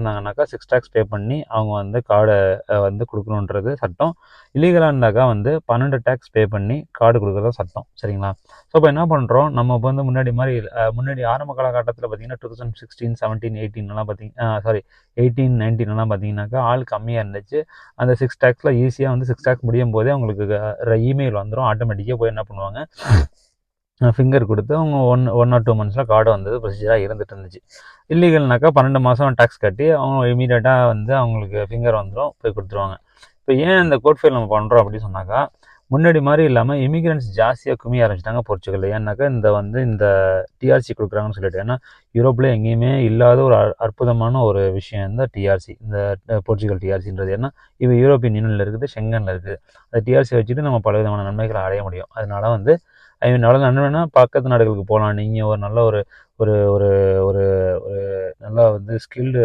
இருந்தாங்கனாக்கா 6 லேக்ஸ் பே பண்ணி அவங்க வந்து கார்டை வந்து கொடுக்கணுன்றது சட்டம். இல்லீகலாக இருந்தாக்கா வந்து 12 லேக்ஸ் பே பண்ணி கார்டு கொடுக்குறதா சட்டம். சரிங்களா? ஸோ இப்போ என்ன பண்ணுறோம், நம்ம இப்போ வந்து முன்னாடி மாதிரி முன்னாடி ஆரம்ப காலகட்டத்தில் பார்த்தீங்கன்னா 2016, 17, 18 சாரி 18, 19 பார்த்தீங்கன்னாக்கா ஆள் கம்மியாக இருந்துச்சு. அந்த 6 லேக்ஸில் ஈஸியாக வந்து 6 லேக்ஸ் முடியும் போதே அவங்களுக்கு இமெயில் வந்துடும். ஆட்டோமேட்டிக்காக போய் என்ன பண்ணுவாங்க, ஃபிங்கர் கொடுத்து அவங்க 1 or 2 monthஸில் கார்டு வந்தது ப்ரொசீஜராக இருந்துட்டு இருந்துச்சு. இல்லீகல்னாக்கா 12 மாதம் டேக்ஸ் கட்டி அவங்க இமீடியட்டாக வந்து அவங்களுக்கு ஃபிங்கர் வந்துடும், போய் கொடுத்துருவாங்க. இப்போ ஏன் இந்த கோட் ஃபைல் நம்ம பண்ணுறோம் அப்படின்னு சொன்னாக்கா, முன்னாடி மாதிரி இல்லாமல் இமிகிரன்ஸ் ஜாஸ்தியாக குமிய ஆரம்பிச்சிட்டாங்க போர்ச்சுகல். ஏன்னாக்கா இந்த டிஆர்சி கொடுக்குறாங்கன்னு சொல்லிட்டு. ஏன்னா யூரோப்பில் எங்கேயுமே இல்லாத ஒரு அற்புதமான ஒரு விஷயம் இந்த டிஆர்சி, இந்த போர்ச்சுகல் டிஆர்சின்றது. ஏன்னா இது யூரோப்பியன் யூனியனில் இருக்குது, ஷெங்கனில் இருக்குது. அந்த டிஆர்சி வச்சுட்டு நம்ம பல விதமான நன்மைகளை அடைய முடியும். அதனால வந்து நல்ல நன்மைனா பக்கத்து நாடுகளுக்கு போகலாம். நீங்கள் ஒரு நல்ல ஒரு ஒரு ஒரு ஒரு நல்லா வந்து ஸ்கில்டு